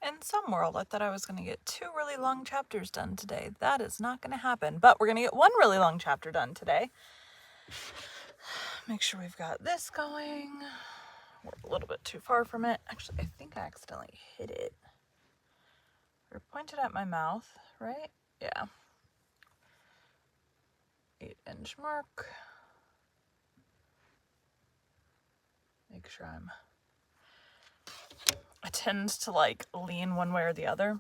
In some world, I thought I was going to get 2 really long chapters done today. That is not going to happen, but we're going to get 1 really long chapter done today. Make sure we've got this going. We're a little bit too far from it. Actually, I think I accidentally hit it. We're pointed at my mouth, right? Yeah. 8-inch mark. Make sure I tend to lean one way or the other.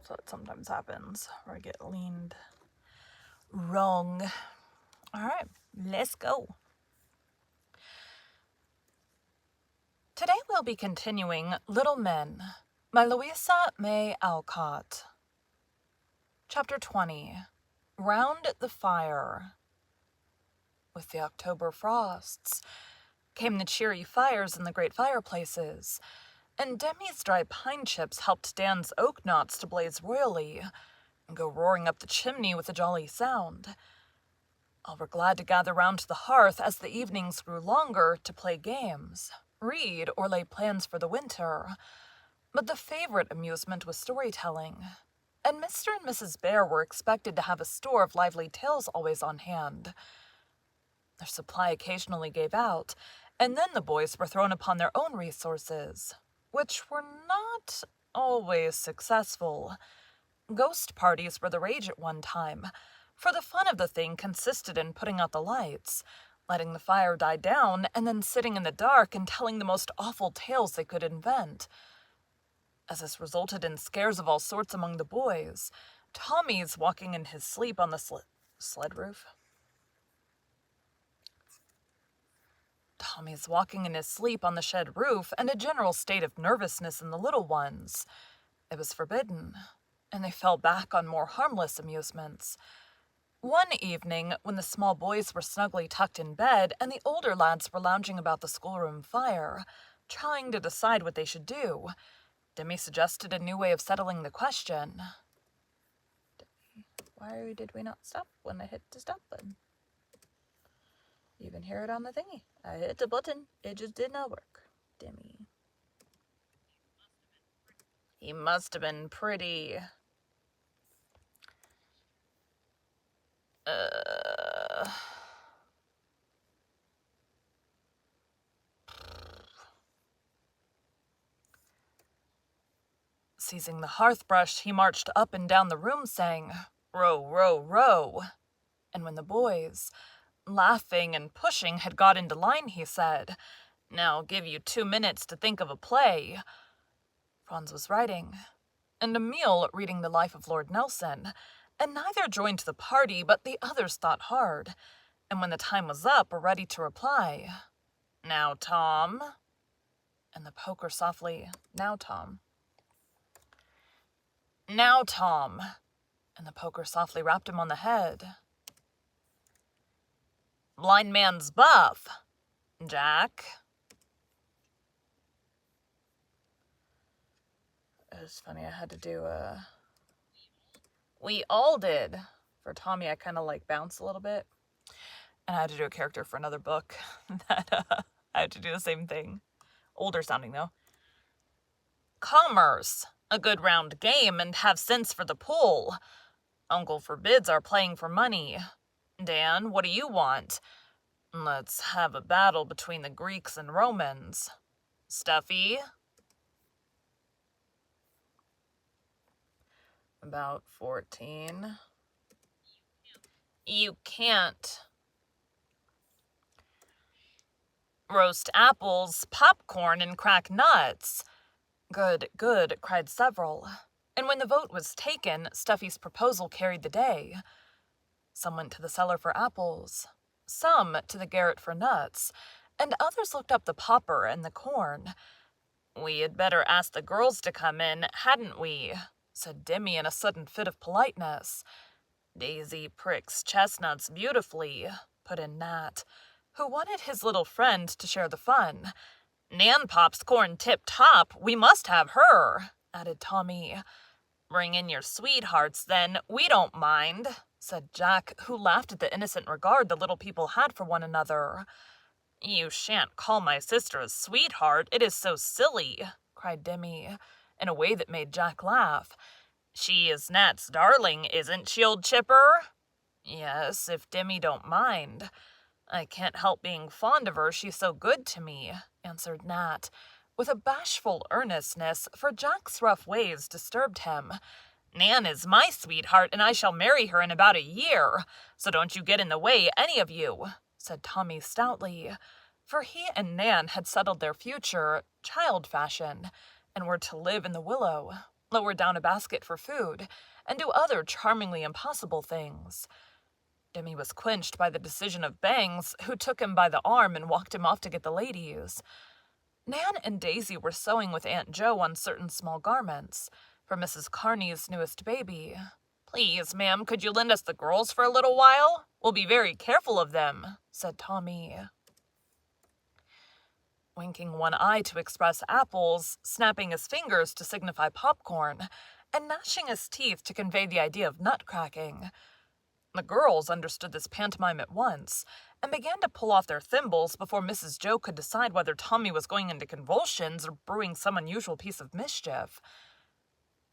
So that sometimes happens where I get leaned wrong. All right, let's go. Today we'll be continuing Little Men by Louisa May Alcott. Chapter 20, Round the Fire. With the October frosts came the cheery fires in the great fireplaces, and Demi's dry pine chips helped Dan's oak knots to blaze royally and go roaring up the chimney with a jolly sound. All were glad to gather round the hearth as the evenings grew longer to play games, read, or lay plans for the winter. But the favorite amusement was storytelling, and Mr. and Mrs. Bear were expected to have a store of lively tales always on hand. Their supply occasionally gave out, and then the boys were thrown upon their own resources, which were not always successful. Ghost parties were the rage at one time, for the fun of the thing consisted in putting out the lights, letting the fire die down, and then sitting in the dark and telling the most awful tales they could invent. As this resulted in scares of all sorts among the boys, Tommy's walking in his sleep on the sled roof. Tommy's walking in his sleep on the shed roof, and a general state of nervousness in the little ones. It was forbidden, and they fell back on more harmless amusements. One evening, when the small boys were snugly tucked in bed and the older lads were lounging about the schoolroom fire, trying to decide what they should do, Demi suggested a new way of settling the question. Why did we not stop when I hit the stop button? You can hear it on the thingy. I hit the button. It just did not work. Demi. He must have been pretty... Seizing the hearth brush, he marched up and down the room saying, "Row, row, row." And when the boys, laughing and pushing, had got into line, he said, "Now I'll give you 2 minutes to think of a play." Franz was writing, and Emile reading the life of Lord Nelson, and neither joined the party, but the others thought hard, and when the time was up, were ready to reply. "Now, Tom." And the poker softly, "Now, Tom." "Now, Tom." And the poker softly rapped him on the head. "Blind man's buff. Jack." It was funny, I had to do We all did. For Tommy, I kind of bounce a little bit. And I had to do a character for another book that I had to do the same thing. Older sounding, though. "Commerce. A good round game, and have sense for the pull. Uncle forbids our playing for money. Dan, what do you want? Let's have a battle between the Greeks and Romans. Stuffy?" About 14. "You can't." "Roast apples, popcorn, and crack nuts." "Good, good," cried several. And when the vote was taken, Stuffy's proposal carried the day. Some went to the cellar for apples, some to the garret for nuts, and others looked up the popper and the corn. "We had better ask the girls to come in, hadn't we?" said Demi in a sudden fit of politeness. "Daisy pricks chestnuts beautifully," put in Nat, who wanted his little friend to share the fun. "Nan pops corn tip-top. We must have her," added Tommy. "Bring in your sweethearts, then. We don't mind," said Jack, who laughed at the innocent regard the little people had for one another. "You shan't call my sister a sweetheart. It is so silly," cried Demi, in a way that made Jack laugh. "She is Nat's darling, isn't she, old chipper?" "Yes, if Demi don't mind. I can't help being fond of her, she's so good to me," answered Nat, with a bashful earnestness, for Jack's rough ways disturbed him. "Nan is my sweetheart, and I shall marry her in about a year, so don't you get in the way, any of you," said Tommy stoutly, for he and Nan had settled their future, child fashion, and were to live in the willow, lower down a basket for food, and do other charmingly impossible things. Demi was quenched by the decision of Bangs, who took him by the arm and walked him off to get the ladies. Nan and Daisy were sewing with Aunt Jo on certain small garments for Mrs. Carney's newest baby. "Please, ma'am, could you lend us the girls for a little while? We'll be very careful of them," said Tommy, winking one eye to express apples, snapping his fingers to signify popcorn, and gnashing his teeth to convey the idea of nut-cracking. The girls understood this pantomime at once, and began to pull off their thimbles before Mrs. Jo could decide whether Tommy was going into convulsions or brewing some unusual piece of mischief.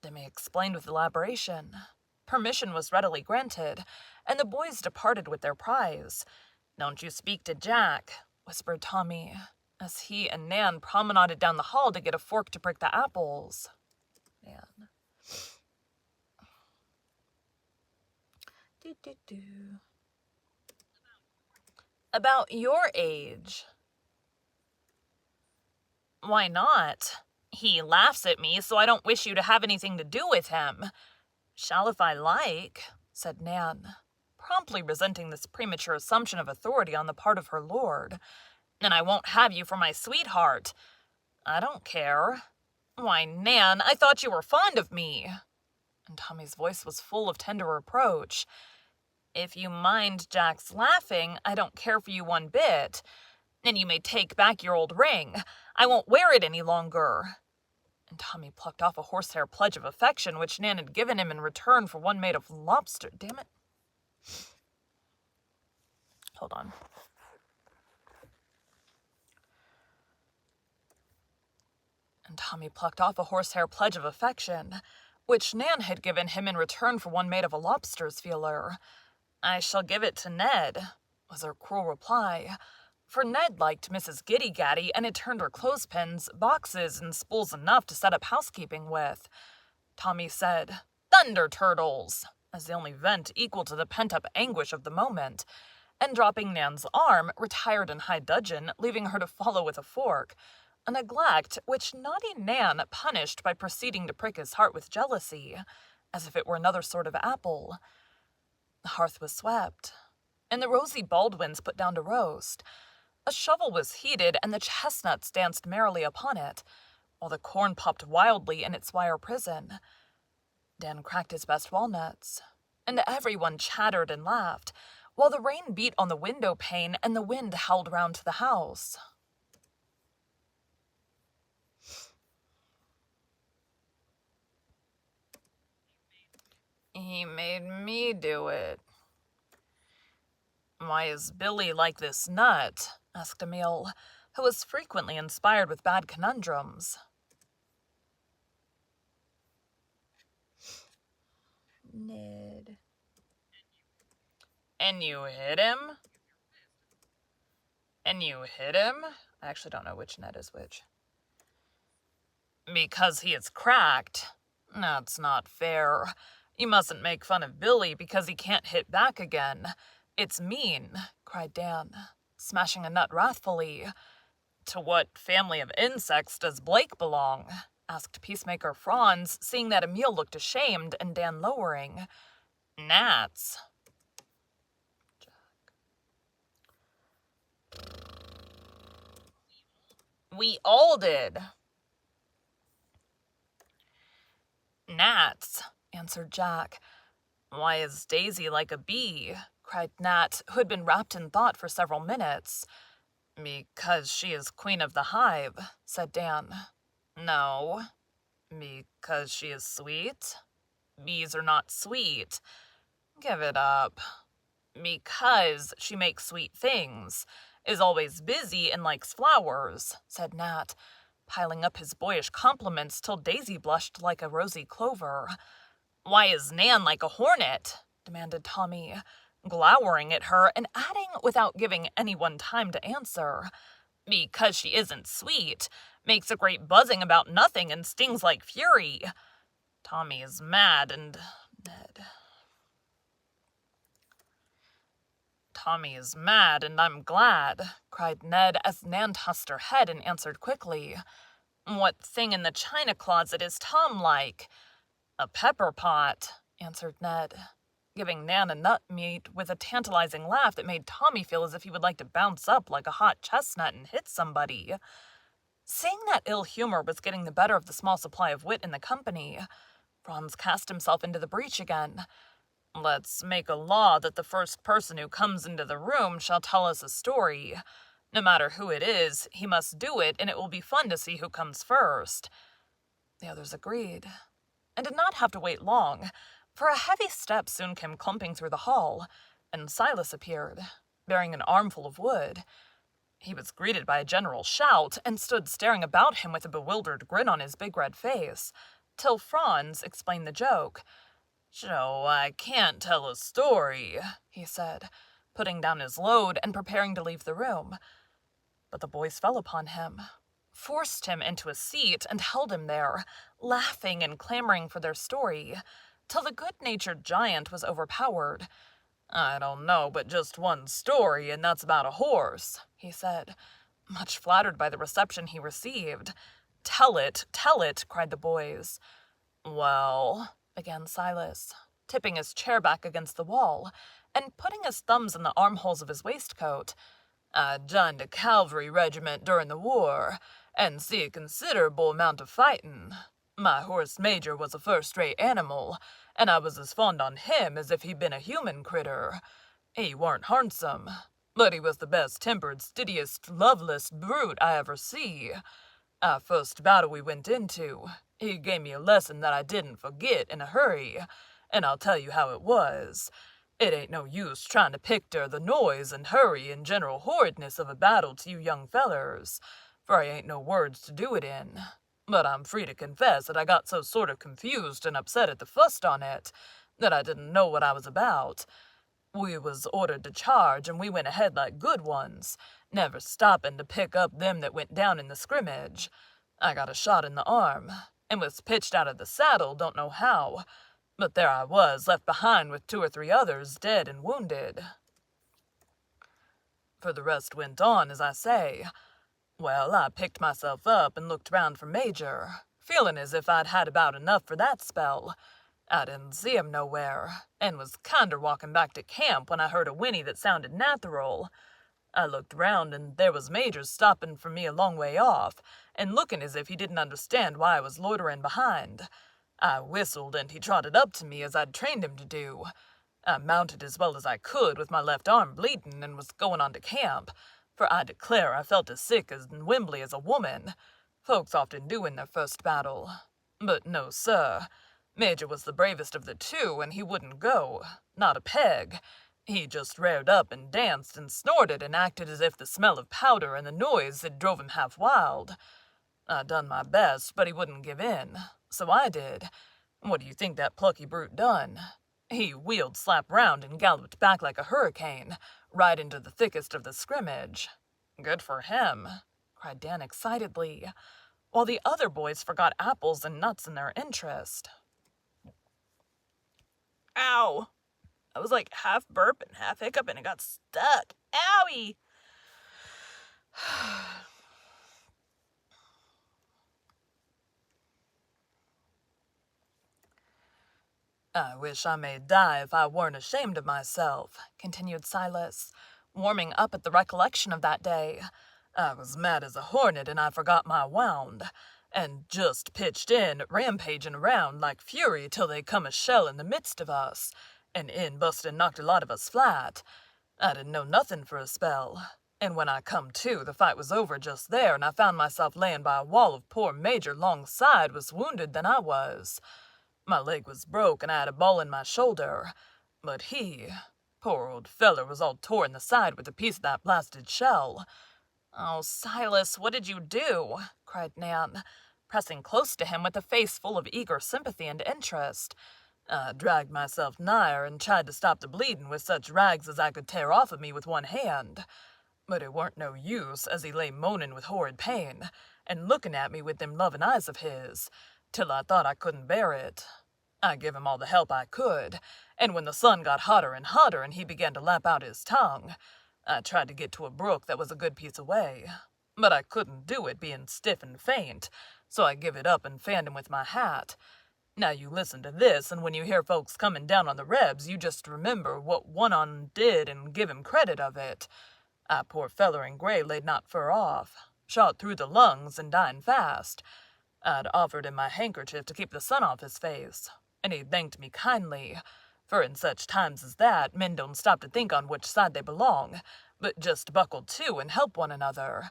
Demi explained with elaboration. Permission was readily granted, and the boys departed with their prize. "Don't you speak to Jack," whispered Tommy, as he and Nan promenaded down the hall to get a fork to prick the apples. Nan. "About your age." "Why not? He laughs at me, so I don't wish you to have anything to do with him." "Shall if I like," said Nan, promptly resenting this premature assumption of authority on the part of her lord. "And I won't have you for my sweetheart." "I don't care." "Why, Nan, I thought you were fond of me." And Tommy's voice was full of tender reproach. "If you mind Jack's laughing, I don't care for you one bit. And you may take back your old ring. I won't wear it any longer." And Tommy plucked off a horsehair pledge of affection which Nan had given him in return for one made of lobster. Damn it. Hold on. And Tommy plucked off a horsehair pledge of affection, which Nan had given him in return for one made of a lobster's feeler. "I shall give it to Ned," was her cruel reply, for Ned liked Mrs. Giddy-Gaddy and had turned her clothespins, boxes, and spools enough to set up housekeeping with. Tommy said, "Thunder turtles," as the only vent equal to the pent-up anguish of the moment, and dropping Nan's arm, retired in high dudgeon, leaving her to follow with a fork, a neglect which naughty Nan punished by proceeding to prick his heart with jealousy, as if it were another sort of apple. The hearth was swept, and the rosy Baldwins put down to roast. A shovel was heated, and the chestnuts danced merrily upon it, while the corn popped wildly in its wire prison. Dan cracked his best walnuts, and everyone chattered and laughed, while the rain beat on the window pane and the wind howled round the house. "He made me do it." "Why is Billy like this nut?" asked Emil, who was frequently inspired with bad conundrums. "Ned." "And you hit him?" "And you hit him?" I actually don't know which Ned is which. "Because he is cracked. That's not fair. You mustn't make fun of Billy because he can't hit back again. It's mean," cried Dan, smashing a nut wrathfully. "To what family of insects does Blake belong?" asked Peacemaker Franz, seeing that Emil looked ashamed and Dan lowering. "Gnats." "We all did." "Gnats," answered Jack. "Why is Daisy like a bee?" cried Nat, who had been wrapped in thought for several minutes. "Because she is queen of the hive," said Dan. "No." "Because she is sweet?" "Bees are not sweet." "Give it up." "Because she makes sweet things, is always busy and likes flowers," said Nat, piling up his boyish compliments till Daisy blushed like a rosy clover. "Why is Nan like a hornet?" demanded Tommy, glowering at her and adding without giving anyone time to answer, "Because she isn't sweet, makes a great buzzing about nothing and stings like fury. Tommy is mad and Ned. Tommy is mad and I'm glad," cried Ned as Nan tossed her head and answered quickly. "What thing in the china closet is Tom like?" "A pepper pot," answered Ned, giving Nan a nut meat with a tantalizing laugh that made Tommy feel as if he would like to bounce up like a hot chestnut and hit somebody. Seeing that ill humor was getting the better of the small supply of wit in the company, Franz cast himself into the breach again. "Let's make a law that the first person who comes into the room shall tell us a story. No matter who it is, he must do it, and it will be fun to see who comes first." The others agreed, and did not have to wait long, for a heavy step soon came clumping through the hall, and Silas appeared, bearing an armful of wood. He was greeted by a general shout, and stood staring about him with a bewildered grin on his big red face, till Franz explained the joke. "So I can't tell a story," he said, putting down his load and preparing to leave the room. But the boys fell upon him, forced him into a seat, and held him there, laughing and clamoring for their story, till the good-natured giant was overpowered. "I don't know but just one story, and that's about a horse," he said, much flattered by the reception he received. Tell it," cried the boys. "Well," began Silas, tipping his chair back against the wall, and putting his thumbs in the armholes of his waistcoat, "I joined a cavalry regiment during the war, and see a considerable amount of fighting. My horse Major was a first-rate animal, and I was as fond on him as if he'd been a human critter. He warn't harnsome, but he was the best-tempered, steadiest, loveliest brute I ever see. Our first battle we went into, he gave me a lesson that I didn't forget in a hurry, and I'll tell you how it was. It ain't no use trying to picter the noise and hurry and general horridness of a battle to you young fellers, for I ain't no words to do it in. But I'm free to confess that I got so sort of confused and upset at the fust on it, that I didn't know what I was about. We was ordered to charge, and we went ahead like good ones, never stopping to pick up them that went down in the scrimmage. I got a shot in the arm, and was pitched out of the saddle, don't know how, but there I was, left behind with 2 or 3 others, dead and wounded. For the rest went on, as I say. Well, I picked myself up and looked round for Major, feeling as if I'd had about enough for that spell. I didn't see him nowhere, and was kinder walking back to camp when I heard a whinny that sounded natural. I looked round, and there was Major stopping for me a long way off, and looking as if he didn't understand why I was loitering behind. I whistled, and he trotted up to me as I'd trained him to do. I mounted as well as I could with my left arm bleeding, and was going on to camp, for I declare I felt as sick and wimbly as a woman. Folks often do in their first battle. But no, sir. Major was the bravest of the 2, and he wouldn't go. Not a peg. He just reared up and danced and snorted and acted as if the smell of powder and the noise had drove him half wild. I done my best, but he wouldn't give in. So I did. What do you think that plucky brute done? He wheeled slap round and galloped back like a hurricane, right into the thickest of the scrimmage. Good for him, cried Dan excitedly, while the other boys forgot apples and nuts in their interest. Ow! I was like half burping, half hiccuping, and got stuck. Owie! I wish I may die if I weren't ashamed of myself, continued Silas, warming up at the recollection of that day. I was mad as a hornet, and I forgot my wound, and just pitched in, rampaging around like fury till they come a shell in the midst of us, and in busted knocked a lot of us flat. I didn't know nothing for a spell, and when I come to, the fight was over just there, and I found myself laying by a wall of poor Major 'longside was wounded than I was. My leg was broke, and I had a ball in my shoulder, but he, poor old feller, was all tore in the side with a piece of that blasted shell. "Oh, Silas, what did you do?" cried Nan, pressing close to him with a face full of eager sympathy and interest. "I dragged myself nigher and tried to stop the bleeding with such rags as I could tear off of me with one hand. But it weren't no use, as he lay moaning with horrid pain, and looking at me with them loving eyes of his, till I thought I couldn't bear it. I give him all the help I could, and when the sun got hotter and he began to lap out his tongue, I tried to get to a brook that was a good piece away. But I couldn't do it, being stiff and faint, so I give it up and fanned him with my hat. Now you listen to this, and when you hear folks coming down on the rebs, you just remember what one on 'em did and give him credit of it. A poor feller in gray laid not fur off, shot through the lungs and dying fast. I'd offered him my handkerchief to keep the sun off his face, and he thanked me kindly, for in such times as that, men don't stop to think on which side they belong, but just buckle to and help one another.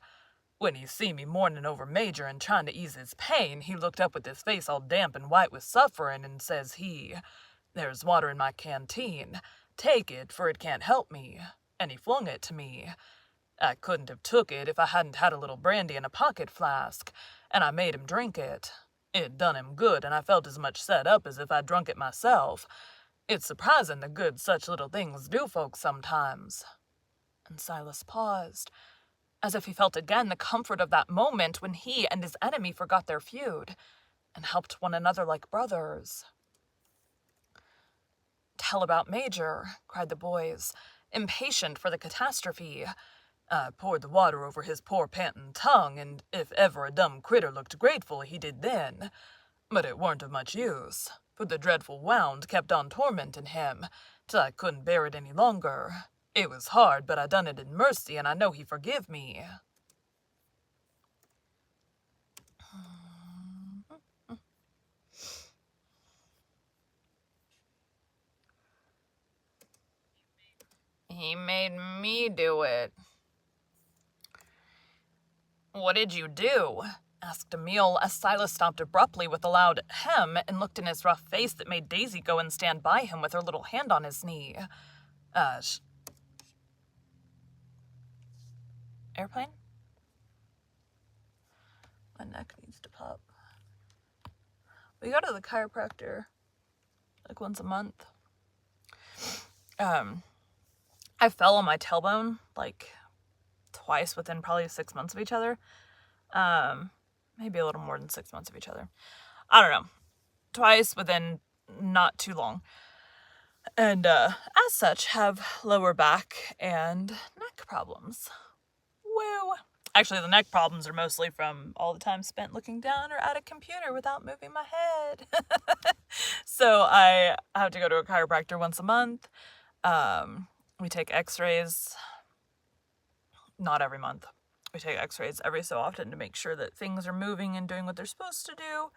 When he see me mourning over Major and trying to ease his pain, he looked up with his face all damp and white with suffering, and says he, 'There's water in my canteen. Take it, for it can't help me.' And he flung it to me. I couldn't have took it if I hadn't had a little brandy in a pocket flask, and I made him drink it. It done him good, and I felt as much set up as if I'd drunk it myself. It's surprising the good such little things do folks sometimes." And Silas paused, as if he felt again the comfort of that moment when he and his enemy forgot their feud, and helped one another like brothers. "Tell about Major," cried the boys, impatient for the catastrophe. I poured the water over his poor panting tongue, and if ever a dumb critter looked grateful, he did then. But it weren't of much use, for the dreadful wound kept on tormenting him, till I couldn't bear it any longer. It was hard, but I done it in mercy, and I know he forgive me." "He made me do it." "What did you do?" asked Emil, as Silas stopped abruptly with a loud hem and looked in his rough face that made Daisy go and stand by him with her little hand on his knee. Airplane? My neck needs to pop. We go to the chiropractor like once a month. I fell on my tailbone like twice within probably 6 months of each other. Maybe a little more than 6 months of each other. I don't know. Twice within not too long. And as such, have lower back and neck problems. Woo! Actually, the neck problems are mostly from all the time spent looking down or at a computer without moving my head. So I have to go to a chiropractor once a month. We take x-rays, not every month. We take x-rays every so often to make sure that things are moving and doing what they're supposed to do.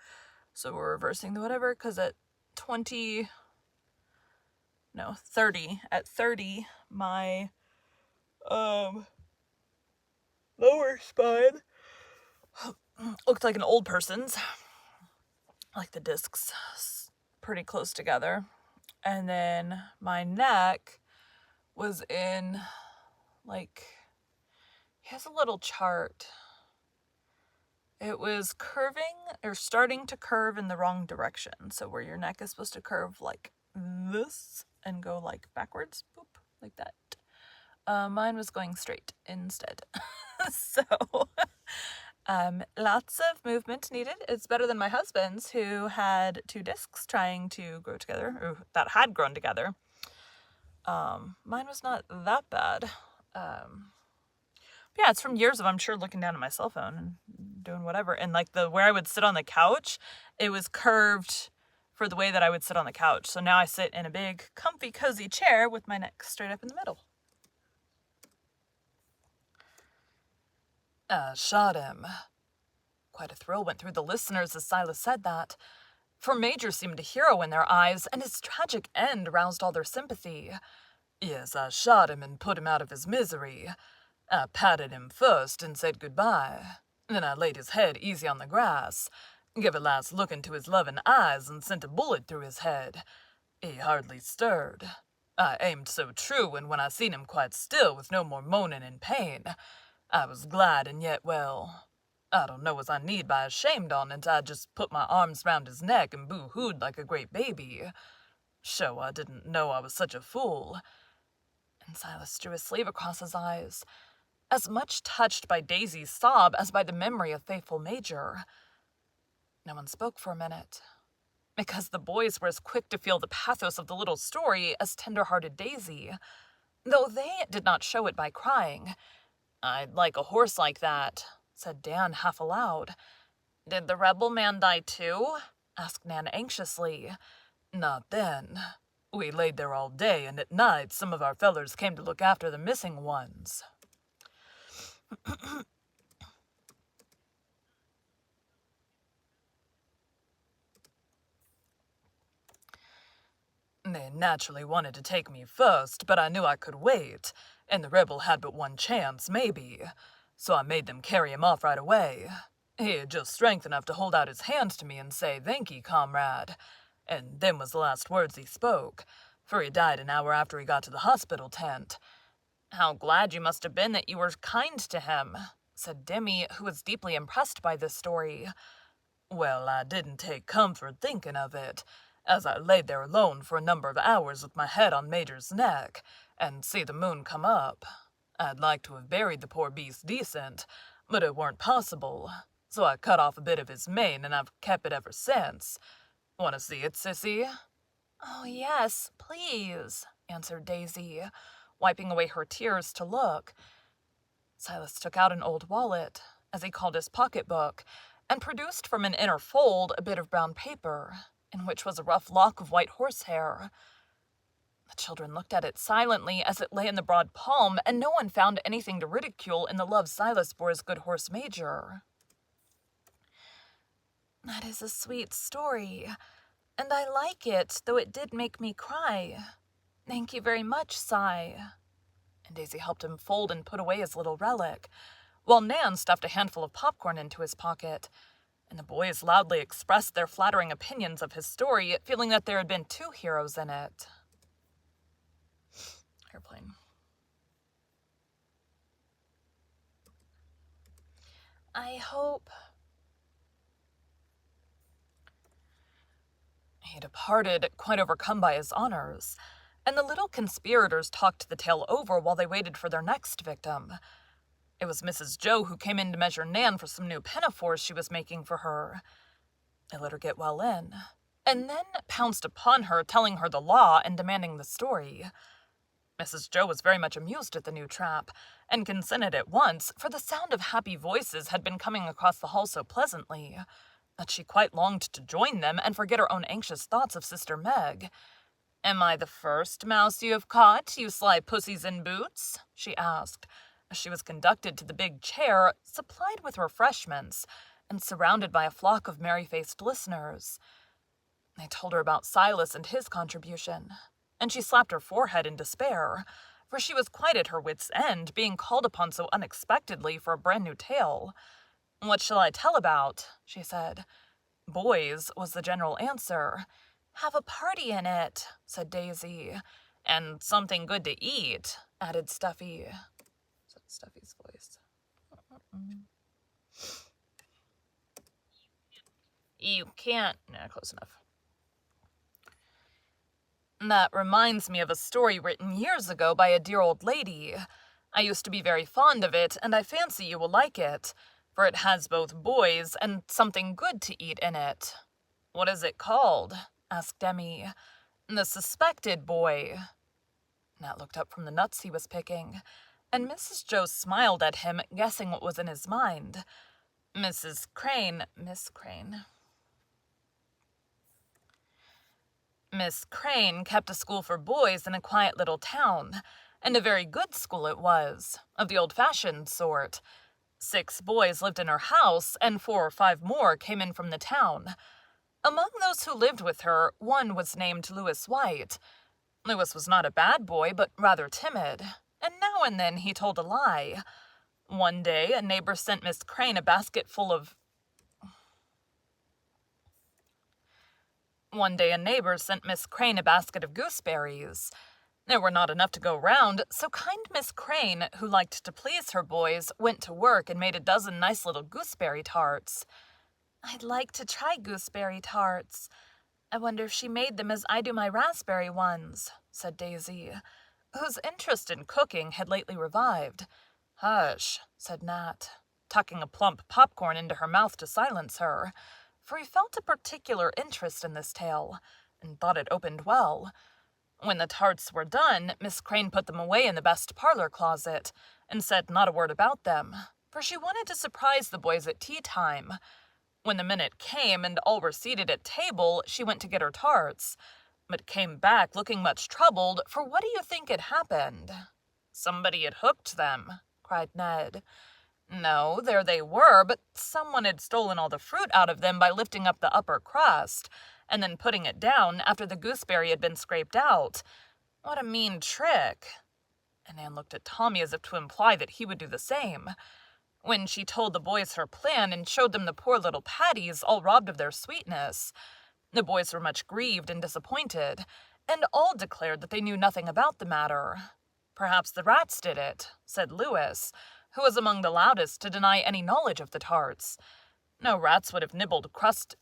So we're reversing the whatever, because at 30, my lower spine looked like an old person's, like the discs pretty close together, and then my neck was in, like, he has a little chart. It was curving or starting to curve in the wrong direction, so where your neck is supposed to curve like this and go like backwards, boop, like that. Mine was going straight instead. So, lots of movement needed. It's better than my husband's, who had 2 discs trying to grow together, or that had grown together. Mine was not that bad. Yeah, it's from years of, I'm sure, looking down at my cell phone and doing whatever. And like where I would sit on the couch, it was curved for the way that I would sit on the couch. So now I sit in a big, comfy, cozy chair with my neck straight up in the middle. Shot him. Quite a thrill went through the listeners as Silas said that. For Major seemed a hero in their eyes, and his tragic end roused all their sympathy. Yes, I shot him and put him out of his misery. I patted him first and said goodbye. Then I laid his head easy on the grass, gave a last look into his loving eyes, and sent a bullet through his head. He hardly stirred. I aimed so true, and when I seen him quite still, with no more moaning and pain, I was glad and yet, well, I don't know as I need be ashamed on it. I just put my arms round his neck and boo-hooed like a great baby. Sho, I didn't know I was such a fool. And Silas drew his sleeve across his eyes, as much touched by Daisy's sob as by the memory of faithful Major. No one spoke for a minute, because the boys were as quick to feel the pathos of the little story as tender-hearted Daisy, though they did not show it by crying. "I'd like a horse like that," said Dan half aloud. "Did the rebel man die too?" asked Nan anxiously. "Not then. We laid there all day, and at night some of our fellers came to look after the missing ones." They naturally wanted to take me first, but I knew I could wait, and the rebel had but one chance, maybe. So I made them carry him off right away. He had just strength enough to hold out his hand to me and say, "Thank ye, comrade." And them was the last words he spoke, for he died an hour after he got to the hospital tent. "How glad you must have been that you were kind to him," said Demi, who was deeply impressed by this story. "Well, I didn't take comfort thinking of it, as I laid there alone for a number of hours with my head on Major's neck, and see the moon come up. I'd like to have buried the poor beast decent, but it weren't possible, so I cut off a bit of his mane, and I've kept it ever since. Want to see it, Sissy?" "Oh, yes, please," answered Daisy, wiping away her tears to look. Silas took out an old wallet, as he called his pocketbook, and produced from an inner fold a bit of brown paper, in which was a rough lock of white horsehair. The children looked at it silently as it lay in the broad palm, and no one found anything to ridicule in the love Silas bore his good horse Major. "That is a sweet story, and I like it, though it did make me cry. Thank you very much, Si." And Daisy helped him fold and put away his little relic, while Nan stuffed a handful of popcorn into his pocket, and the boys loudly expressed their flattering opinions of his story, feeling that there had been two heroes in it. Airplane. "I hope..." He departed, quite overcome by his honors, and the little conspirators talked the tale over while they waited for their next victim. It was Mrs. Joe who came in to measure Nan for some new pinafores she was making for her. They let her get well in, and then pounced upon her, telling her the law and demanding the story. Mrs. Joe was very much amused at the new trap, and consented at once, for the sound of happy voices had been coming across the hall so pleasantly that she quite longed to join them and forget her own anxious thoughts of Sister Meg. "Am I the first mouse you have caught, you sly pussies in boots?" she asked, as she was conducted to the big chair, supplied with refreshments, and surrounded by a flock of merry-faced listeners. They told her about Silas and his contribution, and she slapped her forehead in despair, for she was quite at her wits' end, being called upon so unexpectedly for a brand-new tale. "What shall I tell about?" she said. "Boys," was the general answer. "Have a party in it," said Daisy. "And something good to eat," added Stuffy. Is that Stuffy's voice? "You can't..." Close enough. "That reminds me of a story written years ago by a dear old lady. I used to be very fond of it, and I fancy you will like it, for it has both boys and something good to eat in it." "What is it called?" asked Demi. "The Suspected Boy." Nat looked up from the nuts he was picking, and Mrs. Joe smiled at him, guessing what was in his mind. Miss Crane kept a school for boys in a quiet little town, and a very good school it was, of the old-fashioned sort. 6 boys lived in her house, and 4 or 5 more came in from the town. Among those who lived with her, one was named Louis White. Louis was not a bad boy, but rather timid, and now and then he told a lie. One day, a neighbor sent Miss Crane a basket of gooseberries. There were not enough to go round, so kind Miss Crane, who liked to please her boys, went to work and made a dozen nice little gooseberry tarts. "I'd like to try gooseberry tarts. I wonder if she made them as I do my raspberry ones," said Daisy, whose interest in cooking had lately revived. "Hush," said Nat, tucking a plump popcorn into her mouth to silence her, for he felt a particular interest in this tale, and thought it opened well. When the tarts were done, Miss Crane put them away in the best parlor closet, and said not a word about them, for she wanted to surprise the boys at tea time. When the minute came and all were seated at table, she went to get her tarts, but came back looking much troubled, for what do you think had happened? "Somebody had hooked them," cried Ned. "No, there they were, but someone had stolen all the fruit out of them by lifting up the upper crust, and then putting it down after the gooseberry had been scraped out. What a mean trick!" And Anne looked at Tommy as if to imply that he would do the same. When she told the boys her plan and showed them the poor little patties all robbed of their sweetness, the boys were much grieved and disappointed, and all declared that they knew nothing about the matter. "Perhaps the rats did it," said Lewis, who was among the loudest to deny any knowledge of the tarts. "No rats would have nibbled crust...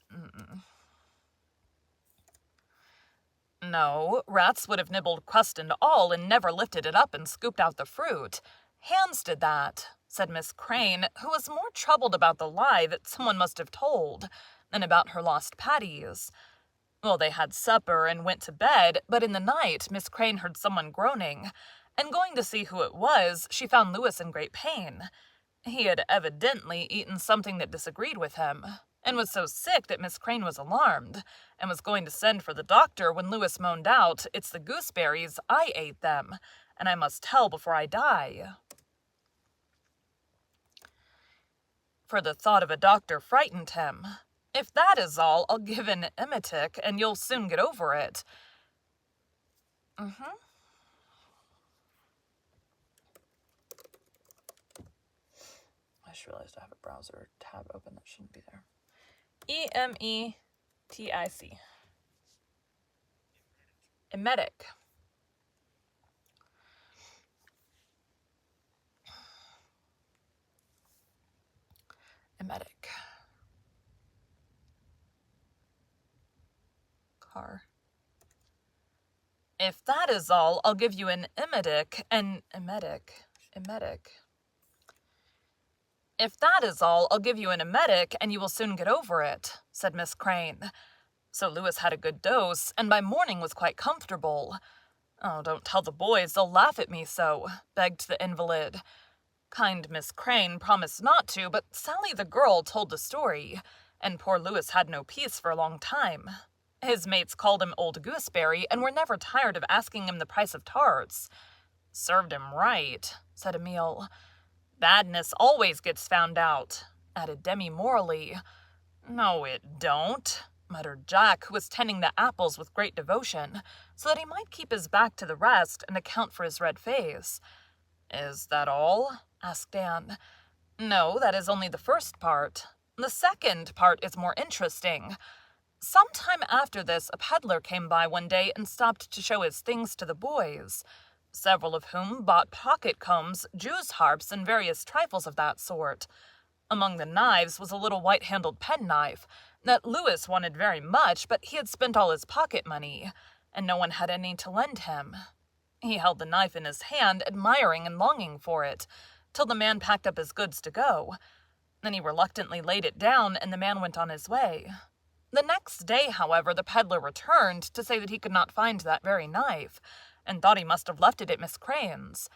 No, rats would have nibbled crust and all and never lifted it up and scooped out the fruit. Hands did that," said Miss Crane, who was more troubled about the lie that someone must have told than about her lost patties. "Well, they had supper and went to bed, but in the night Miss Crane heard someone groaning, and going to see who it was, she found Lewis in great pain. He had evidently eaten something that disagreed with him, and was so sick that Miss Crane was alarmed, and was going to send for the doctor when Lewis moaned out, 'It's the gooseberries, I ate them, and I must tell before I die.' For the thought of a doctor frightened him. 'If that is all, I'll give an emetic, and you'll soon get over it.'" I just realized I have a browser tab open that shouldn't be there. E-M-E-T-I-C. Emetic. Emetic. Car. "If that is all, I'll give you an emetic, and emetic. "If that is all, I'll give you an emetic, and you will soon get over it," said Miss Crane. So Lewis had a good dose, and by morning was quite comfortable. "Oh, don't tell the boys, they'll laugh at me so," begged the invalid. Kind Miss Crane promised not to, but Sally the girl told the story, and poor Lewis had no peace for a long time. His mates called him Old Gooseberry, and were never tired of asking him the price of tarts. "Served him right," said Emile. "Badness always gets found out," added Demi morally. "No, it don't," muttered Jack, who was tending the apples with great devotion, so that he might keep his back to the rest and account for his red face. "Is that all?" asked Anne. "No, that is only the first part. The second part is more interesting. Some time after this, a peddler came by one day and stopped to show his things to the boys, several of whom bought pocket combs, Jew's harps, and various trifles of that sort. Among the knives was a little white-handled penknife that Lewis wanted very much, but he had spent all his pocket money, and no one had any to lend him. He held the knife in his hand, admiring and longing for it, till the man packed up his goods to go. Then he reluctantly laid it down, and the man went on his way. The next day, however, the peddler returned to say that he could not find that very knife, and thought he must have left it at Miss Crane's.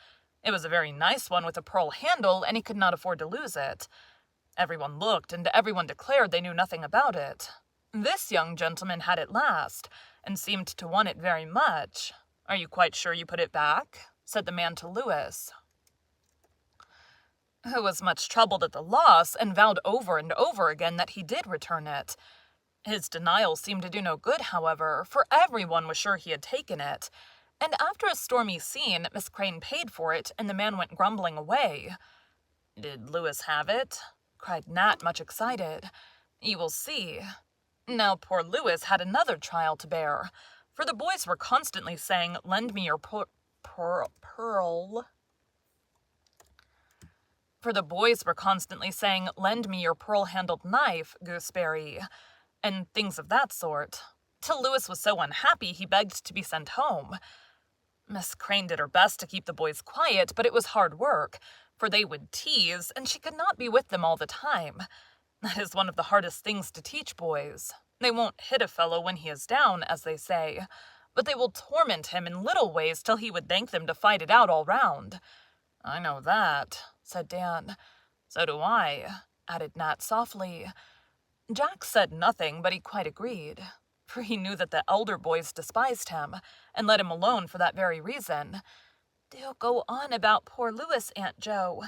It was a very nice one with a pearl handle, and he could not afford to lose it. Everyone looked, and everyone declared they knew nothing about it. This young gentleman had it last, and seemed to want it very much. "Are you quite sure you put it back?" said the man to Lewis, who was much troubled at the loss, and vowed over and over again that he did return it. His denial seemed to do no good, however, for everyone was sure he had taken it, and after a stormy scene, Miss Crane paid for it, and the man went grumbling away. "Did Lewis have it?" cried Nat, much excited. "You will see. Now poor Lewis had another trial to bear, for the boys were constantly saying, 'Lend me your pearl. For the boys were constantly saying, "Lend me your pearl-handled knife, Gooseberry," and things of that sort, till Louis was so unhappy he begged to be sent home. Miss Crane did her best to keep the boys quiet, but it was hard work, for they would tease, and she could not be with them all the time. That is one of the hardest things to teach boys. They won't hit a fellow when he is down, as they say, but they will torment him in little ways till he would thank them to fight it out all round. "I know that," said Dan. "So do I," added Nat softly. Jack said nothing, but he quite agreed, for he knew that the elder boys despised him, and let him alone for that very reason. "Do go on about poor Louis, Aunt Jo.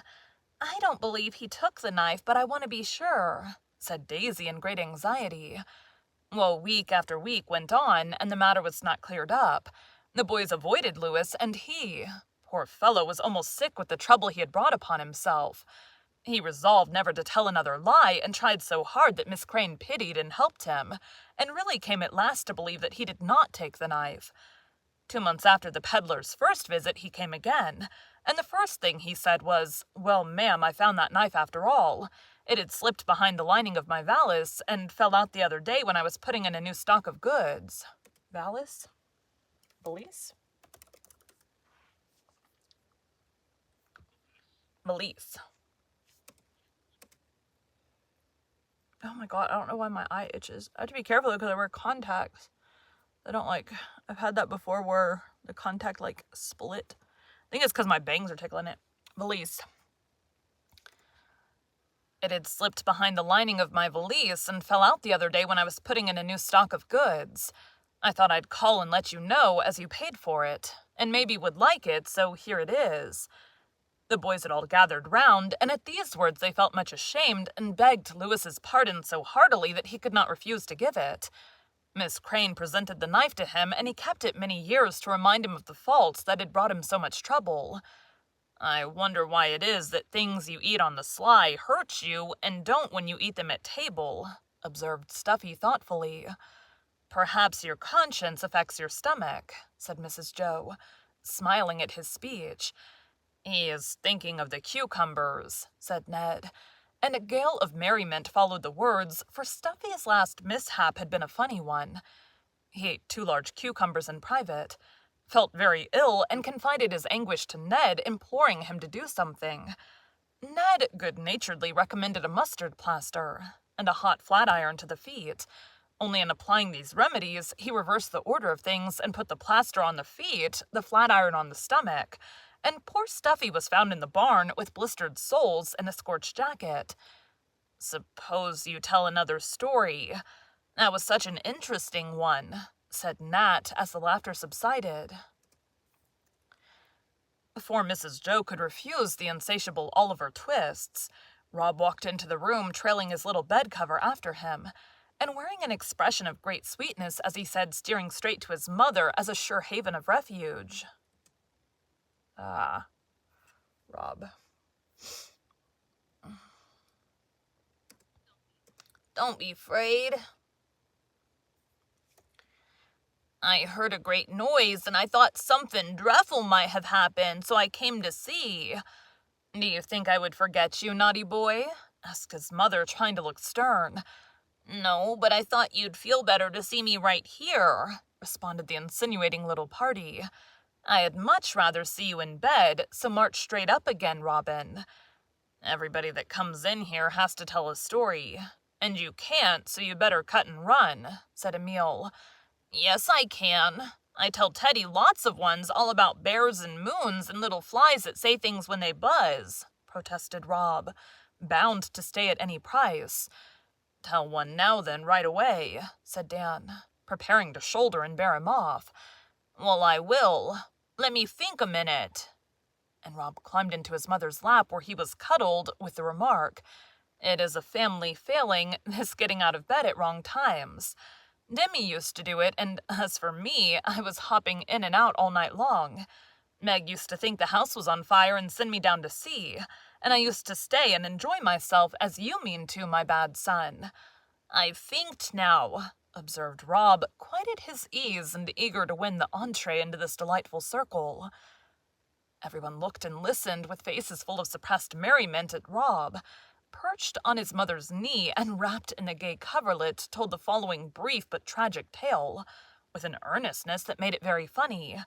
I don't believe he took the knife, but I want to be sure," said Daisy in great anxiety. Well, week after week went on, and the matter was not cleared up. The boys avoided Louis, and he, poor fellow, was almost sick with the trouble he had brought upon himself. He resolved never to tell another lie, and tried so hard that Miss Crane pitied and helped him, and really came at last to believe that he did not take the knife. 2 months after the peddler's first visit he came again, and the first thing he said was, "Well, ma'am, I found that knife after all. It had slipped behind the lining of my valise, and fell out the other day when I was putting in a new stock of goods." Valise? Valise? Valise. Oh my god, I don't know why my eye itches. I have to be careful because I wear contacts. I've had that before where the contact, split. I think it's because my bangs are tickling it. Valise. "It had slipped behind the lining of my valise and fell out the other day when I was putting in a new stock of goods. I thought I'd call and let you know, as you paid for it, and maybe would like it, so here it is." The boys had all gathered round, and at these words they felt much ashamed, and begged Louis's pardon so heartily that he could not refuse to give it. Miss Crane presented the knife to him, and he kept it many years to remind him of the faults that had brought him so much trouble. "I wonder why it is that things you eat on the sly hurt you, and don't when you eat them at table," observed Stuffy thoughtfully. "Perhaps your conscience affects your stomach," said Mrs. Jo, smiling at his speech. "He is thinking of the cucumbers," said Ned, and a gale of merriment followed the words, for Stuffy's last mishap had been a funny one. He ate 2 large cucumbers in private, felt very ill, and confided his anguish to Ned, imploring him to do something. Ned good-naturedly recommended a mustard plaster, and a hot flat-iron to the feet. Only in applying these remedies, he reversed the order of things, and put the plaster on the feet, the flat-iron on the stomach, and poor Stuffy was found in the barn with blistered soles and a scorched jacket. "Suppose you tell another story. That was such an interesting one," said Nat as the laughter subsided. Before Mrs. Jo could refuse the insatiable Oliver Twists, Rob walked into the room trailing his little bed cover after him, and wearing an expression of great sweetness as he said, steering straight to his mother as a sure haven of refuge. "Ah, Rob. Don't be afraid. I heard a great noise, and I thought something dreadful might have happened, so I came to see. Do you think I would forget you, naughty boy?" asked his mother, trying to look stern. "No, but I thought you'd feel better to see me right here," responded the insinuating little party. "I had much rather see you in bed, so march straight up again, Robin. Everybody that comes in here has to tell a story, and you can't, so you better cut and run," said Emil. "Yes, I can. I tell Teddy lots of ones all about bears and moons and little flies that say things when they buzz," protested Rob, bound to stay at any price. "Tell one now then, right away," said Dan, preparing to shoulder and bear him off. "Well, I will. Let me think a minute." And Rob climbed into his mother's lap, where he was cuddled, with the remark, "It is a family failing, this getting out of bed at wrong times. Demi used to do it, and as for me, I was hopping in and out all night long. Meg used to think the house was on fire and send me down to see, and I used to stay and enjoy myself as you mean to, my bad son. I've thinked now," observed Rob, quite at his ease and eager to win the entree into this delightful circle. Everyone looked and listened with faces full of suppressed merriment at Rob. Perched on his mother's knee and wrapped in a gay coverlet, told the following brief but tragic tale, with an earnestness that made it very funny.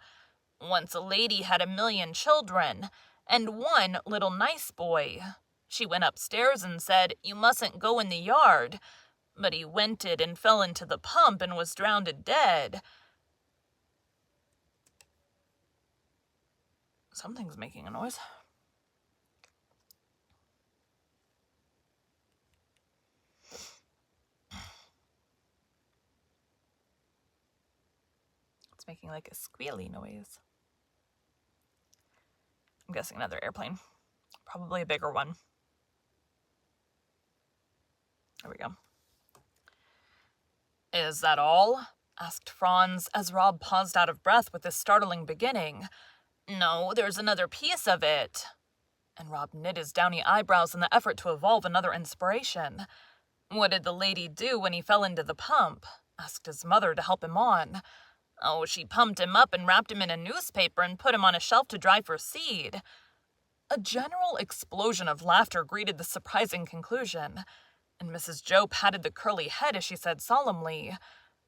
Once a lady had 1,000,000 children, and one little nice boy. She went upstairs and said, "You mustn't go in the yard." But he wented and fell into the pump and was drowned dead. Something's making a noise. It's making like a squealy noise. I'm guessing another airplane. Probably a bigger one. There we go. "Is that all?" asked Franz as Rob paused out of breath with this startling beginning. "No, there's another piece of it." And Rob knit his downy eyebrows in the effort to evolve another inspiration. "What did the lady do when he fell into the pump?" asked his mother to help him on. "Oh, she pumped him up and wrapped him in a newspaper and put him on a shelf to dry for seed." A general explosion of laughter greeted the surprising conclusion, and Mrs. Joe patted the curly head as she said solemnly,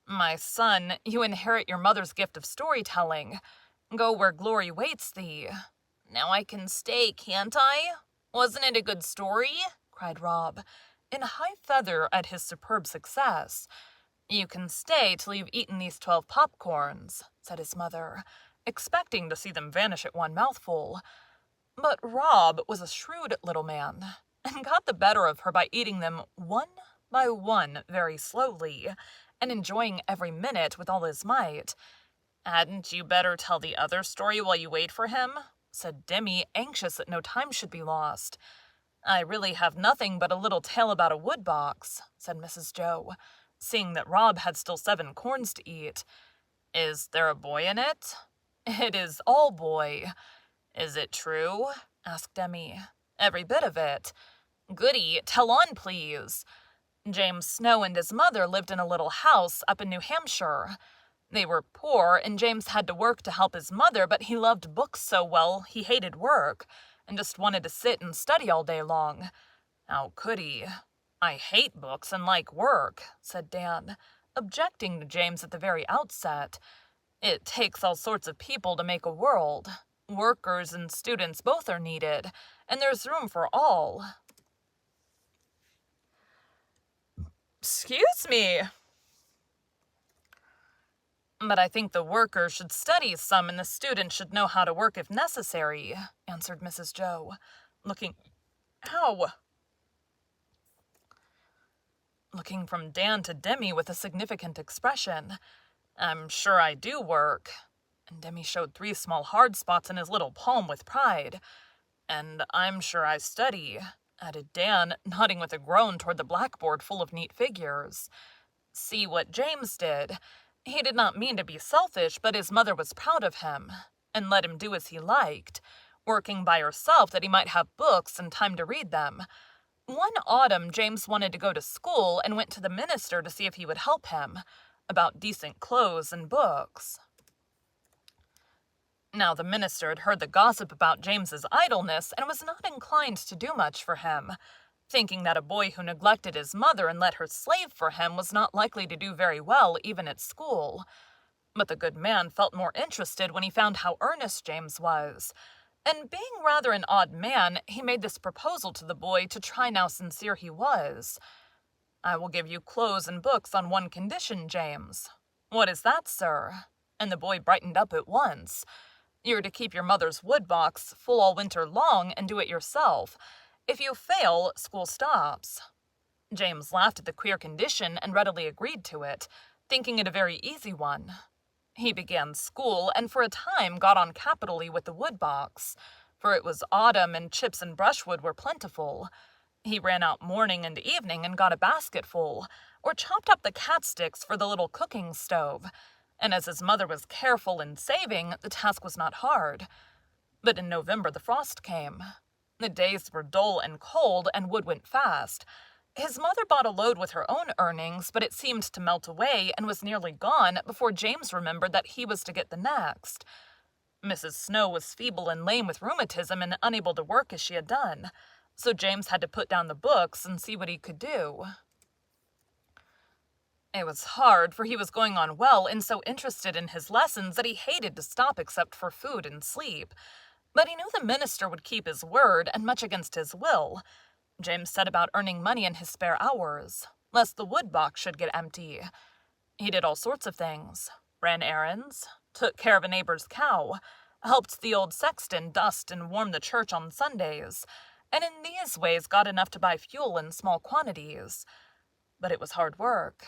"My son, you inherit your mother's gift of storytelling. Go where glory waits thee." "Now I can stay, can't I? Wasn't it a good story?" cried Rob, in high feather at his superb success. "You can stay till you've eaten these 12 popcorns," said his mother, expecting to see them vanish at one mouthful. But Rob was a shrewd little man, and got the better of her by eating them one by one very slowly, and enjoying every minute with all his might. "Hadn't you better tell the other story while you wait for him?" said Demi, anxious that no time should be lost. "I really have nothing but a little tale about a woodbox," said Mrs. Joe, seeing that Rob had still 7 corns to eat. "Is there a boy in it?" "It is all boy." "Is it true?" asked Demi. "Every bit of it." "Goody, tell on, please." James Snow and his mother lived in a little house up in New Hampshire. They were poor, and James had to work to help his mother, but he loved books so well he hated work, and just wanted to sit and study all day long. "How could he?" "I hate books and like work," said Dan, objecting to James at the very outset. "It takes all sorts of people to make a world. Workers and students both are needed, and there's room for all." "Excuse me." "But I think the workers should study some and the students should know how to work if necessary," answered Mrs. Joe, looking from Dan to Demi with a significant expression. "I'm sure I do work." And Demi showed 3 small hard spots in his little palm with pride. "And I'm sure I study," added Dan, nodding with a groan toward the blackboard full of neat figures. "See what James did. He did not mean to be selfish, but his mother was proud of him, and let him do as he liked, working by herself that he might have books and time to read them. One autumn, James wanted to go to school and went to the minister to see if he would help him, about decent clothes and books. Now the minister had heard the gossip about James's idleness and was not inclined to do much for him, thinking that a boy who neglected his mother and let her slave for him was not likely to do very well even at school. But the good man felt more interested when he found how earnest James was, and being rather an odd man, he made this proposal to the boy to try how sincere he was. "I will give you clothes and books on one condition, James." "What is that, sir?" And the boy brightened up at once. "You're to keep your mother's woodbox full all winter long and do it yourself. If you fail, school stops." James laughed at the queer condition and readily agreed to it, thinking it a very easy one. He began school and for a time got on capitally with the woodbox, for it was autumn and chips and brushwood were plentiful. He ran out morning and evening and got a basketful, or chopped up the catsticks for the little cooking stove, and as his mother was careful and saving, the task was not hard. But in November the frost came. The days were dull and cold, and wood went fast. His mother bought a load with her own earnings, but it seemed to melt away and was nearly gone before James remembered that he was to get the next. Mrs. Snow was feeble and lame with rheumatism and unable to work as she had done, so James had to put down the books and see what he could do. It was hard, for he was going on well and so interested in his lessons that he hated to stop except for food and sleep. But he knew the minister would keep his word, and much against his will, James set about earning money in his spare hours, lest the wood box should get empty. He did all sorts of things. Ran errands, took care of a neighbor's cow, helped the old sexton dust and warm the church on Sundays, and in these ways got enough to buy fuel in small quantities. But it was hard work.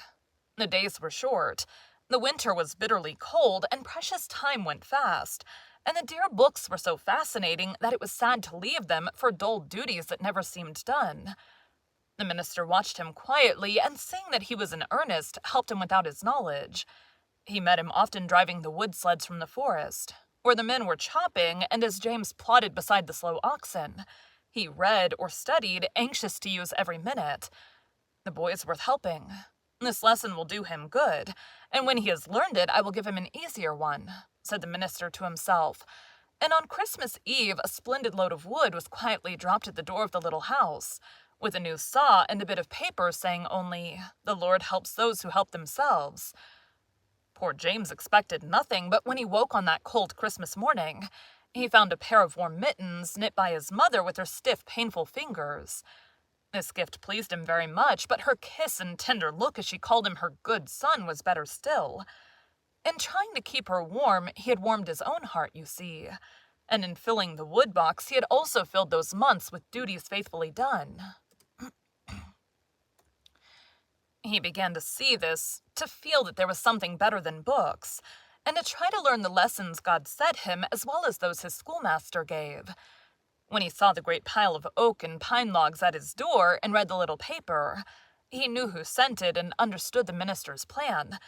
The days were short. The winter was bitterly cold, and precious time went fast, and the dear books were so fascinating that it was sad to leave them for dull duties that never seemed done. The minister watched him quietly, and seeing that he was in earnest, helped him without his knowledge. He met him often driving the wood sleds from the forest, where the men were chopping, and as James plodded beside the slow oxen, he read or studied, anxious to use every minute. The boy is worth helping. This lesson will do him good, and when he has learned it, I will give him an easier one, said the minister to himself. And on Christmas Eve, a splendid load of wood was quietly dropped at the door of the little house, with a new saw and a bit of paper saying only, "The Lord helps those who help themselves." Poor James expected nothing, but when he woke on that cold Christmas morning, he found a pair of warm mittens knit by his mother with her stiff, painful fingers. This gift pleased him very much, but her kiss and tender look as she called him her good son was better still. In trying to keep her warm, he had warmed his own heart, you see, and in filling the wood box, he had also filled those months with duties faithfully done. He began to see this, to feel that there was something better than books, and to try to learn the lessons God set him as well as those his schoolmaster gave. When he saw the great pile of oak and pine logs at his door and read the little paper, he knew who sent it and understood the minister's plan,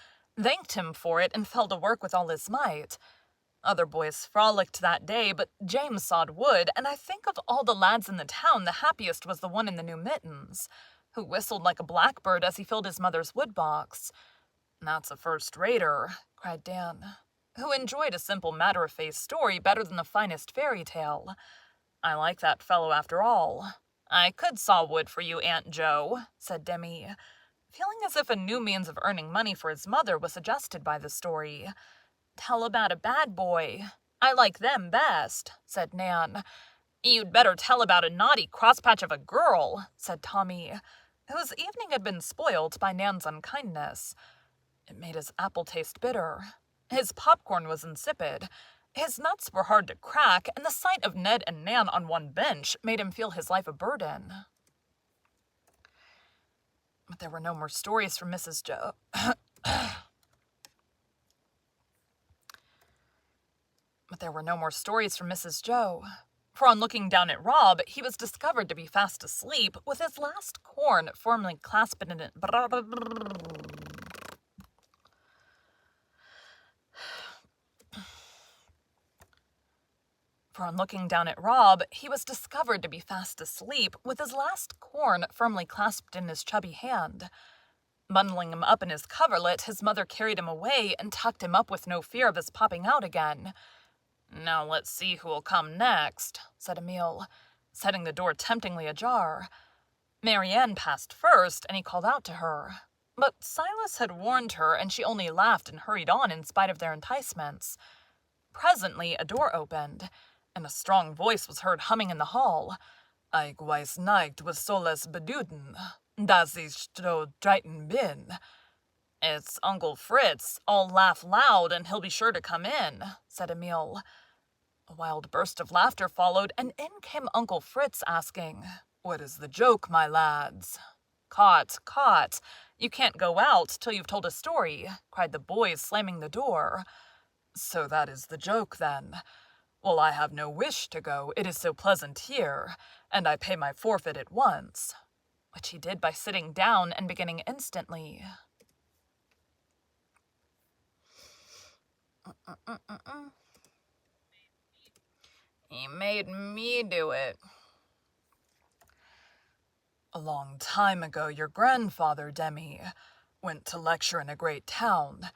thanked him for it, and fell to work with all his might. Other boys frolicked that day, but James sawed wood, and I think of all the lads in the town, the happiest was the one in the new mittens, who whistled like a blackbird as he filled his mother's wood box. "That's a first-rater," cried Dan, who enjoyed a simple matter-of-fact story better than the finest fairy tale. "I like that fellow after all." "I could saw wood for you, Aunt Jo," said Demi, feeling as if a new means of earning money for his mother was suggested by the story. "Tell about a bad boy. I like them best," said Nan. "You'd better tell about a naughty crosspatch of a girl," said Tommy, whose evening had been spoiled by Nan's unkindness. It made his apple taste bitter. His popcorn was insipid. His nuts were hard to crack, and the sight of Ned and Nan on one bench made him feel his life a burden. But there were no more stories from Mrs. Jo. But there were no more stories from Mrs. Jo. For on looking down at Rob, he was discovered to be fast asleep, with his last corn firmly clasped in it. For on looking down at Rob, he was discovered to be fast asleep, with his last corn firmly clasped in his chubby hand. Bundling him up in his coverlet, his mother carried him away and tucked him up with no fear of his popping out again. "Now let's see who'll come next," said Emile, setting the door temptingly ajar. Marianne passed first, and he called out to her. But Silas had warned her, and she only laughed and hurried on in spite of their enticements. Presently a door opened, and a strong voice was heard humming in the hall. "Ich weiß nicht, was soll es bedeuten? Das ist so dritten bin." "It's Uncle Fritz. I'll laugh loud, and he'll be sure to come in," said Emile. A wild burst of laughter followed, and in came Uncle Fritz, asking, "What is the joke, my lads?" "Caught, caught. You can't go out till you've told a story," cried the boys, slamming the door. "So that is the joke, then? Well, I have no wish to go, it is so pleasant here, and I pay my forfeit at once," which he did by sitting down and beginning instantly. "He made me do it. A long time ago, your grandfather, Demi, went to lecture in a great town.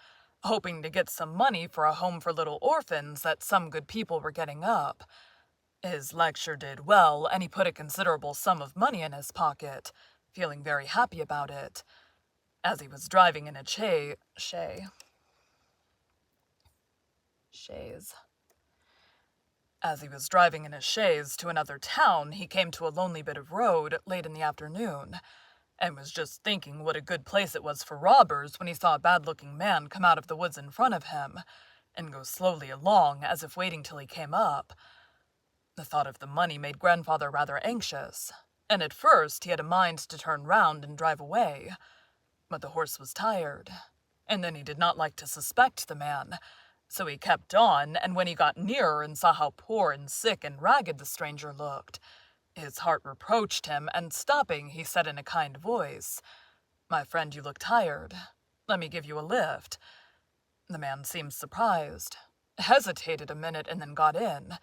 hoping to get some money for a home for little orphans that some good people were getting up. His lecture did well, and he put a considerable sum of money in his pocket, feeling very happy about it. As he was driving in a chaise. As he was driving in a chaise to another town, he came to a lonely bit of road late in the afternoon, and was just thinking what a good place it was for robbers when he saw a bad-looking man come out of the woods in front of him, and go slowly along as if waiting till he came up. The thought of the money made Grandfather rather anxious, and at first he had a mind to turn round and drive away. But the horse was tired, and then he did not like to suspect the man, so he kept on, and when he got nearer and saw how poor and sick and ragged the stranger looked, his heart reproached him, and stopping, he said in a kind voice, "My friend, you look tired. Let me give you a lift." The man seemed surprised, hesitated a minute, and then got in.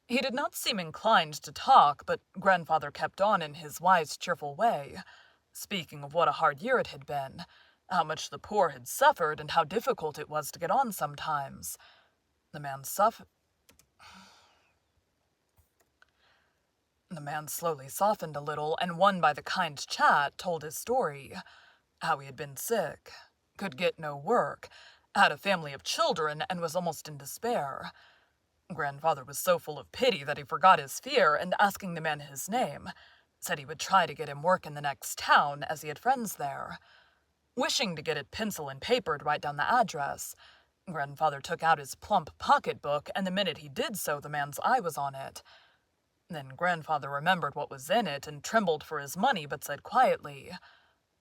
He did not seem inclined to talk, but Grandfather kept on in his wise, cheerful way, speaking of what a hard year it had been, how much the poor had suffered, and how difficult it was to get on sometimes. The man slowly softened a little, and won by the kind chat, told his story, how he had been sick, could get no work, had a family of children, and was almost in despair. Grandfather was so full of pity that he forgot his fear, and asking the man his name, said he would try to get him work in the next town, as he had friends there. Wishing to get it pencil and paper to write down the address, Grandfather took out his plump pocketbook, and the minute he did so, the man's eye was on it. Then Grandfather remembered what was in it, and trembled for his money, but said quietly,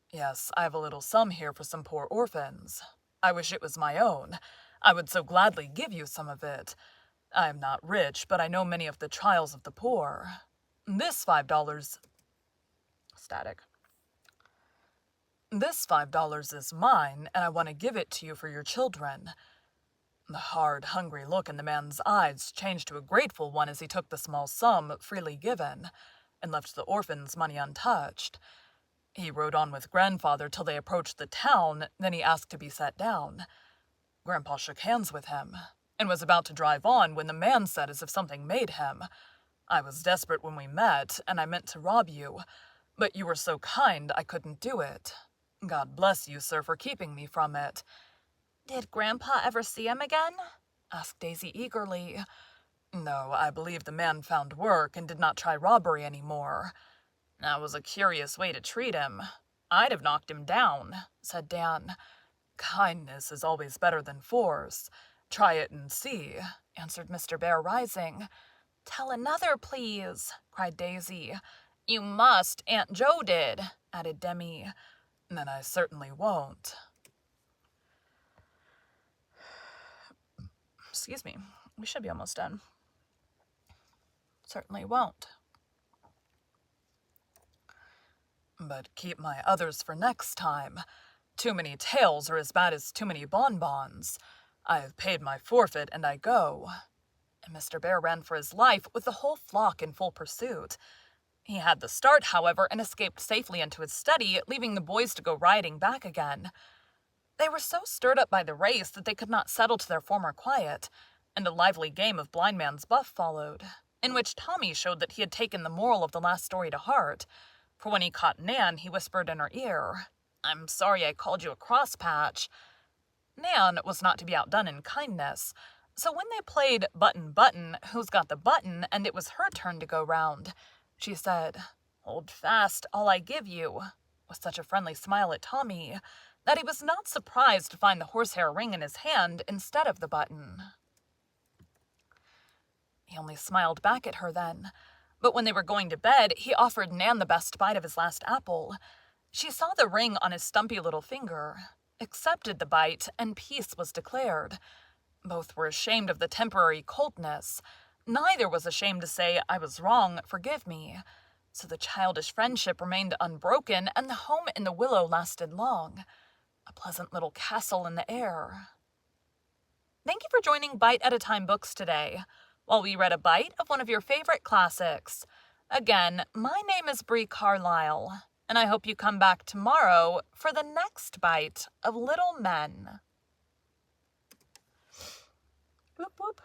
"Yes, I have a little sum here for some poor orphans. I wish it was my own. I would so gladly give you some of it. I am not rich, but I know many of the trials of the poor. This $5 is mine, and I want to give it to you for your children." The hard, hungry look in the man's eyes changed to a grateful one as he took the small sum freely given, and left the orphans' money untouched. He rode on with Grandfather till they approached the town, then he asked to be set down. Grandpa shook hands with him, and was about to drive on when the man said as if something made him, "I was desperate when we met, and I meant to rob you, but you were so kind I couldn't do it. God bless you, sir, for keeping me from it." "Did Grandpa ever see him again?" asked Daisy eagerly. "No, I believe the man found work and did not try robbery any more. That was a curious way to treat him. I'd have knocked him down," said Dan. "Kindness is always better than force. Try it and see," answered Mr. Bear, rising. "Tell another, please," cried Daisy. "You must. Aunt Jo did," added Demi. "Then I certainly won't." Excuse me. We should be almost done. Certainly won't. But keep my others for next time. Too many tales are as bad as too many bonbons. I have paid my forfeit, and I go." And Mr. Bear ran for his life, with the whole flock in full pursuit. He had the start, however, and escaped safely into his study, leaving the boys to go riding back again. They were so stirred up by the race that they could not settle to their former quiet, and a lively game of blind man's buff followed, in which Tommy showed that he had taken the moral of the last story to heart, for when he caught Nan, he whispered in her ear, "I'm sorry I called you a crosspatch." Nan was not to be outdone in kindness, so when they played Button Button, Who's Got the Button, and it was her turn to go round, she said, "Hold fast, all I give you," with such a friendly smile at Tommy that he was not surprised to find the horsehair ring in his hand instead of the button. He only smiled back at her then, but when they were going to bed, he offered Nan the best bite of his last apple. She saw the ring on his stumpy little finger, accepted the bite, and peace was declared. Both were ashamed of the temporary coldness. Neither was ashamed to say, "I was wrong, forgive me." So the childish friendship remained unbroken, and the home in the willow lasted long. A pleasant little castle in the air. Thank you for joining Bite at a Time Books today, while we read a bite of one of your favorite classics. Again, my name is Bree Carlile, and I hope you come back tomorrow for the next bite of Little Men. Whoop, whoop.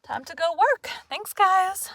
Time to go work. Thanks, guys.